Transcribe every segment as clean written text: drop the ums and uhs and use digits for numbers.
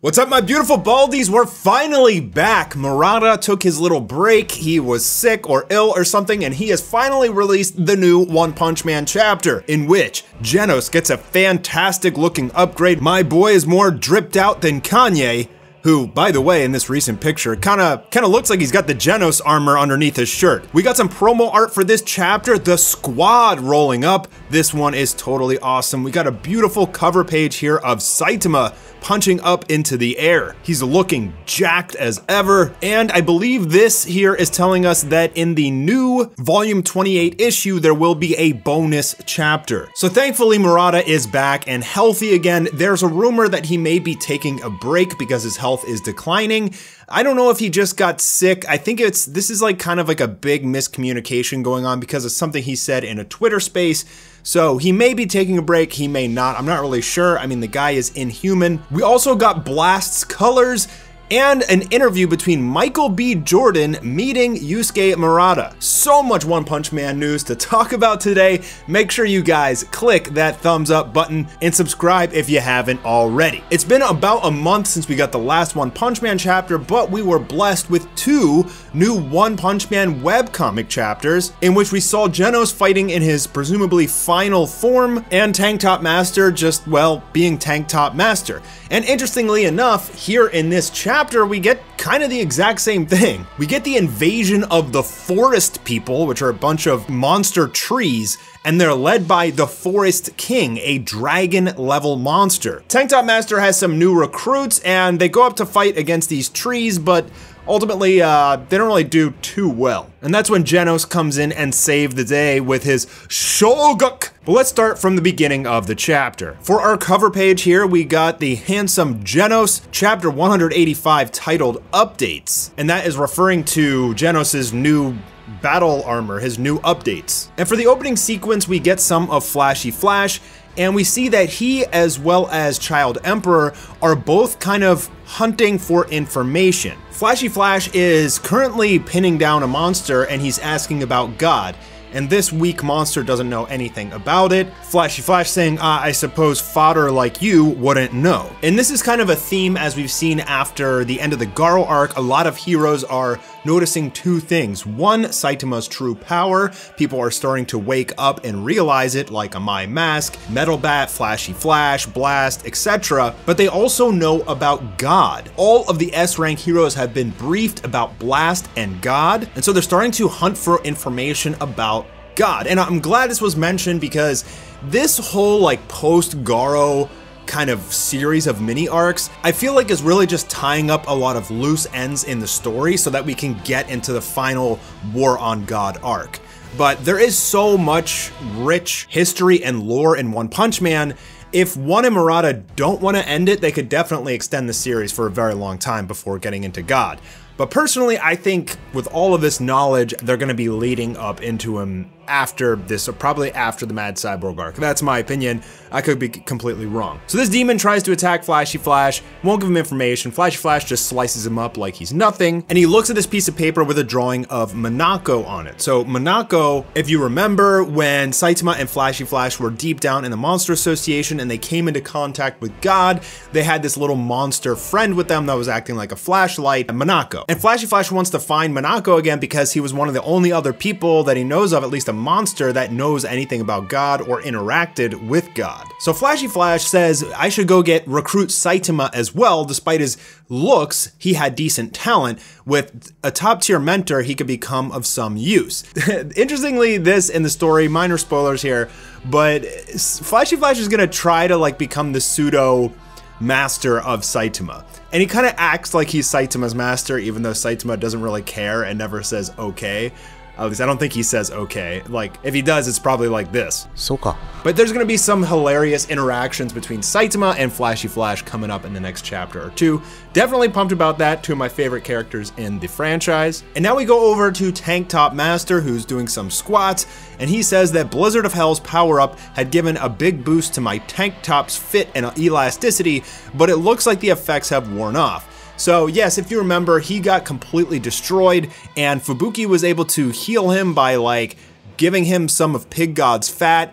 What's up, my beautiful baldies? We're finally back. Murata took his little break. He was sick or ill or something, and he has finally released the new One Punch Man chapter, in which Genos gets a fantastic looking upgrade. My boy is more dripped out than Kanye, who, by the way, in this recent picture, kinda looks like he's got the Genos armor underneath his shirt. We got some promo art for this chapter, the squad rolling up. This one is totally awesome. We got a beautiful cover page here of Saitama punching up into the air. He's looking jacked as ever, and I believe this here is telling us that in the new volume 28 issue, there will be a bonus chapter. So thankfully, Murata is back and healthy again. There's a rumor that he may be taking a break because his health is declining. I don't know if he just got sick. I think this is like kind of like a big miscommunication going on because of something he said in a Twitter space. So he may be taking a break, he may not. I'm not really sure. I mean, the guy is inhuman. We also got Blast's colors and an interview between Michael B. Jordan meeting Yusuke Murata. So much One Punch Man news to talk about today. Make sure you guys click that thumbs up button and subscribe if you haven't already. It's been about a month since we got the last One Punch Man chapter, but we were blessed with two new One Punch Man webcomic chapters in which we saw Genos fighting in his presumably final form and Tank Top Master just, well, being Tank Top Master. And interestingly enough, here in this chapter, we get kind of the exact same thing. We get the invasion of the Forest People, which are a bunch of monster trees, and they're led by the Forest King, a dragon-level monster. Tank Top Master has some new recruits, and they go up to fight against these trees, but ultimately, they don't really do too well. And that's when Genos comes in and saves the day with his Shoguk. But let's start from the beginning of the chapter. For our cover page here, we got the handsome Genos, chapter 185, titled Updates. And that is referring to Genos's new battle armor, his new updates. And for the opening sequence, we get some of Flashy Flash, and we see that he, as well as Child Emperor, are both kind of hunting for information. Flashy Flash is currently pinning down a monster, and he's asking about God. And this weak monster doesn't know anything about it. Flashy Flash saying, I suppose fodder like you wouldn't know. And this is kind of a theme as we've seen after the end of the Garo arc. A lot of heroes are noticing two things. One, Saitama's true power. People are starting to wake up and realize it, like Amai Mask, Metal Bat, Flashy Flash, Blast, etc. But they also know about God. All of the S-rank heroes have been briefed about Blast and God, and so they're starting to hunt for information about God. And I'm glad this was mentioned because this whole like post-Garo kind of series of mini arcs, I feel like is really just tying up a lot of loose ends in the story so that we can get into the final War on God arc. But there is so much rich history and lore in One Punch Man. If One and Murata don't want to end it, they could definitely extend the series for a very long time before getting into God. But personally, I think with all of this knowledge, they're going to be leading up into him after this, or probably after the Mad Cyborg arc. That's my opinion. I could be completely wrong. So this demon tries to attack Flashy Flash, won't give him information. Flashy Flash just slices him up like he's nothing, and he looks at this piece of paper with a drawing of Monako on it. So Monako, if you remember when Saitama and Flashy Flash were deep down in the Monster Association and they came into contact with God, they had this little monster friend with them that was acting like a flashlight, Monako. And Flashy Flash wants to find Monako again because he was one of the only other people that he knows of, at least a monster, that knows anything about God or interacted with God. So Flashy Flash says, I should go recruit Saitama as well. Despite his looks, he had decent talent. With a top tier mentor, he could become of some use. Interestingly, this in the story, minor spoilers here, but Flashy Flash is gonna try to like become the pseudo master of Saitama. And he kind of acts like he's Saitama's master, even though Saitama doesn't really care and never says okay. At least I don't think he says okay. Like, if he does, it's probably like this. Soka. But there's gonna be some hilarious interactions between Saitama and Flashy Flash coming up in the next chapter or two. Definitely pumped about that, two of my favorite characters in the franchise. And now we go over to Tank Top Master, who's doing some squats, and he says that Blizzard of Hell's power-up had given a big boost to my tank top's fit and elasticity, but it looks like the effects have worn off. So yes, if you remember, he got completely destroyed, and Fubuki was able to heal him by like giving him some of Pig God's fat,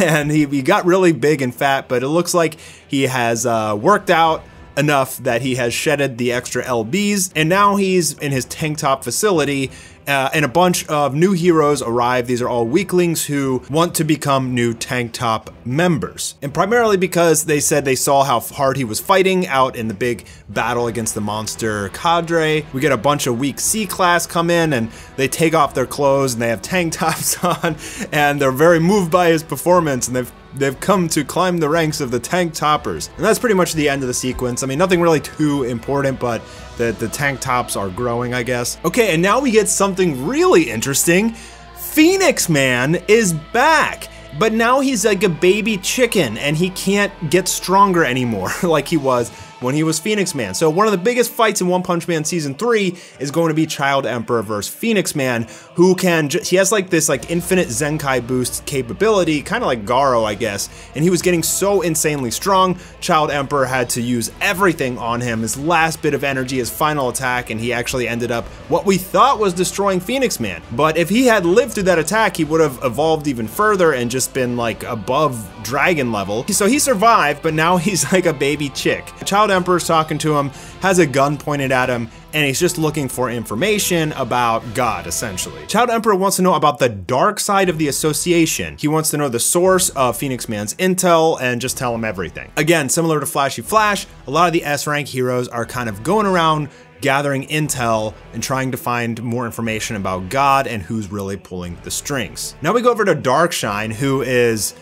and he got really big and fat, but it looks like he has worked out enough that he has shedded the extra LBs, and now he's in his tank top facility, and a bunch of new heroes arrive. These are all weaklings who want to become new tank top members. And primarily because they said they saw how hard he was fighting out in the big battle against the monster cadre. We get a bunch of weak C-class come in and they take off their clothes and they have tank tops on, and they're very moved by his performance, and they've come to climb the ranks of the tank toppers. And that's pretty much the end of the sequence. I mean, nothing really too important, but the tank tops are growing, I guess. Okay, and now we get something really interesting. Phoenix Man is back, but now he's like a baby chicken and he can't get stronger anymore like he was when he was Phoenix Man. So one of the biggest fights in One Punch Man Season 3 is going to be Child Emperor versus Phoenix Man, who he has like this like infinite Zenkai boost capability, kind of like Garo, I guess, and he was getting so insanely strong, Child Emperor had to use everything on him, his last bit of energy, his final attack, and he actually ended up what we thought was destroying Phoenix Man. But if he had lived through that attack, he would have evolved even further and just been like above dragon level. So he survived, but now he's like a baby chick. Child Emperor's talking to him, has a gun pointed at him, and he's just looking for information about God, essentially. Child Emperor wants to know about the dark side of the association. He wants to know the source of Phoenix Man's intel and just tell him everything. Again, similar to Flashy Flash, a lot of the S-rank heroes are kind of going around gathering intel and trying to find more information about God and who's really pulling the strings. Now we go over to Darkshine, who is,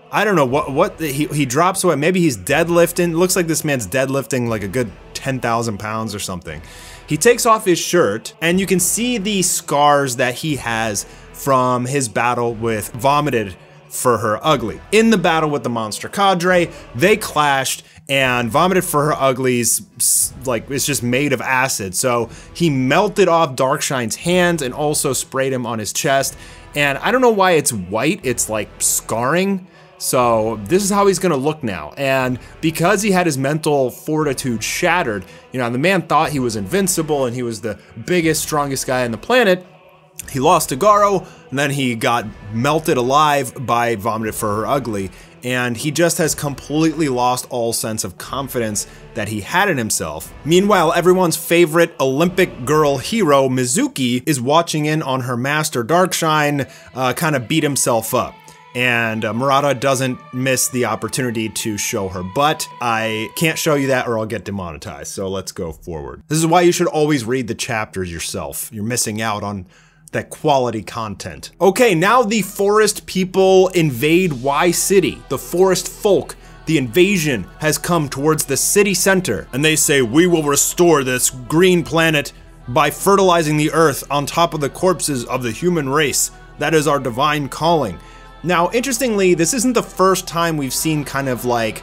I don't know what he drops away. Maybe he's deadlifting. Looks like this man's deadlifting like a good 10,000 pounds or something. He takes off his shirt and you can see the scars that he has from his battle with Vomited for Her Ugly. In the battle with the monster cadre, they clashed and Vomited for Her Ugly's like it's just made of acid. So he melted off Darkshine's hands and also sprayed him on his chest. And I don't know why it's white, it's like scarring. So this is how he's gonna look now. And because he had his mental fortitude shattered, you know, the man thought he was invincible and he was the biggest, strongest guy on the planet. He lost to Garo, and then he got melted alive by Vomited for Her Ugly. And he just has completely lost all sense of confidence that he had in himself. Meanwhile, everyone's favorite Olympic girl hero, Mizuki, is watching in on her master Darkshine kind of beat himself up. And Murata doesn't miss the opportunity to show her butt. I can't show you that or I'll get demonetized, so let's go forward. This is why you should always read the chapters yourself. You're missing out on that quality content. Okay, now the forest people invade Y City. The forest folk, the invasion has come towards the city center, and they say, we will restore this green planet by fertilizing the earth on top of the corpses of the human race. That is our divine calling. Now, interestingly, this isn't the first time we've seen kind of like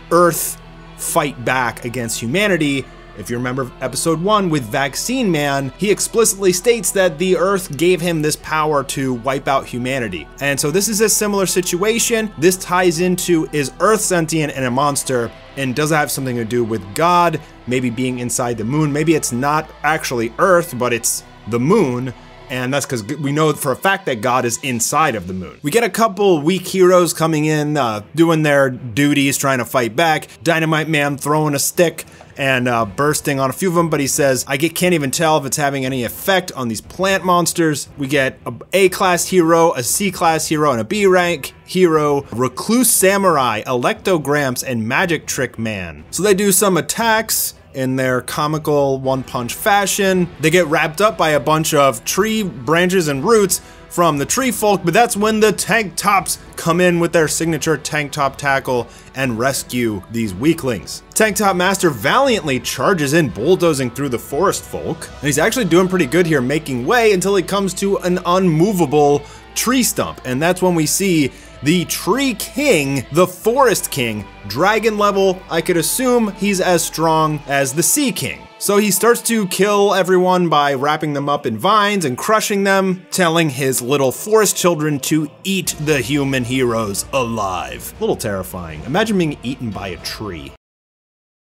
Earth fight back against humanity. If you remember episode 1 with Vaccine Man, he explicitly states that the Earth gave him this power to wipe out humanity. And so this is a similar situation. This ties into, is Earth sentient and a monster? And does it have something to do with God, maybe being inside the moon? Maybe it's not actually Earth, but it's the moon. And that's because we know for a fact that God is inside of the moon. We get a couple weak heroes coming in, doing their duties, trying to fight back. Dynamite Man throwing a stick and bursting on a few of them, but he says, can't even tell if it's having any effect on these plant monsters. We get a A-class hero, a C-class hero, and a B-rank hero, Recluse Samurai, Electogramps, and Magic Trick Man. So they do some attacks in their comical one-punch fashion. They get wrapped up by a bunch of tree branches and roots from the tree folk, but that's when the tank tops come in with their signature tank top tackle and rescue these weaklings. Tank Top Master valiantly charges in, bulldozing through the forest folk, and he's actually doing pretty good here, making way until he comes to an unmovable tree stump, and that's when we see the Tree King, the Forest King, dragon level. I could assume he's as strong as the Sea King. So he starts to kill everyone by wrapping them up in vines and crushing them, telling his little forest children to eat the human heroes alive. A little terrifying. Imagine being eaten by a tree.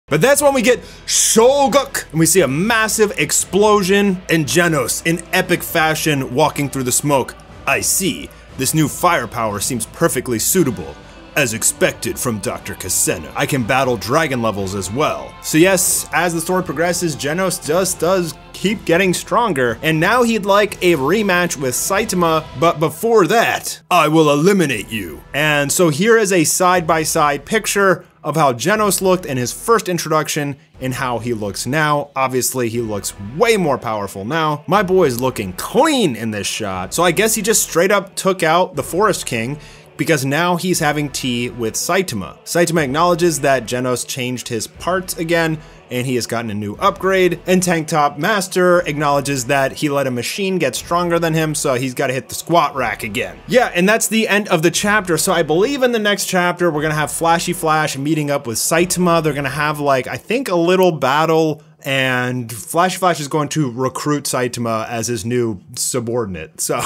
But that's when we get Shoguk, and we see a massive explosion, and Genos, in epic fashion, walking through the smoke. I see. This new firepower seems perfectly suitable. As expected from Dr. Cassena, I can battle dragon levels as well. So yes, as the story progresses, Genos just does keep getting stronger, and now he'd like a rematch with Saitama, but before that, I will eliminate you. And so here is a side-by-side picture of how Genos looked in his first introduction and how he looks now. Obviously, he looks way more powerful now. My boy is looking clean in this shot. So I guess he just straight up took out the Forest King, because now he's having tea with Saitama. Saitama acknowledges that Genos changed his parts again, and he has gotten a new upgrade, and Tank Top Mastar acknowledges that he let a machine get stronger than him, so he's gotta hit the squat rack again. Yeah, and that's the end of the chapter, so I believe in the next chapter, we're gonna have Flashy Flash meeting up with Saitama. They're gonna have, like, I think a little battle, and Flashy Flash is going to recruit Saitama as his new subordinate. So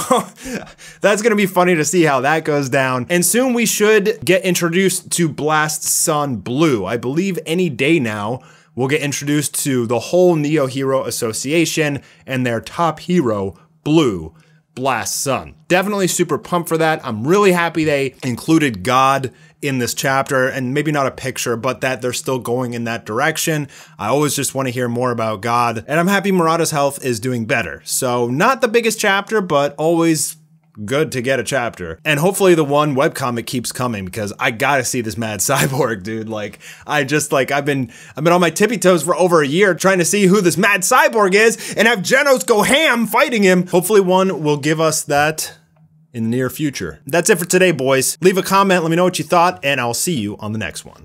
that's gonna be funny to see how that goes down. And soon we should get introduced to Blast's son, Blue. I believe any day now, we'll get introduced to the whole Neo Hero Association and their top hero, Blue, Blast's son. Definitely super pumped for that. I'm really happy they included God in this chapter, and maybe not a picture, but that they're still going in that direction. I always just want to hear more about God, and I'm happy Murata's health is doing better. So not the biggest chapter, but always good to get a chapter. And hopefully the one webcomic keeps coming, because I gotta see this mad cyborg, dude. Like, I've been on my tippy toes for over a year trying to see who this mad cyborg is and have Genos go ham fighting him. Hopefully one will give us that in the near future. That's it for today, boys. Leave a comment, let me know what you thought, and I'll see you on the next one.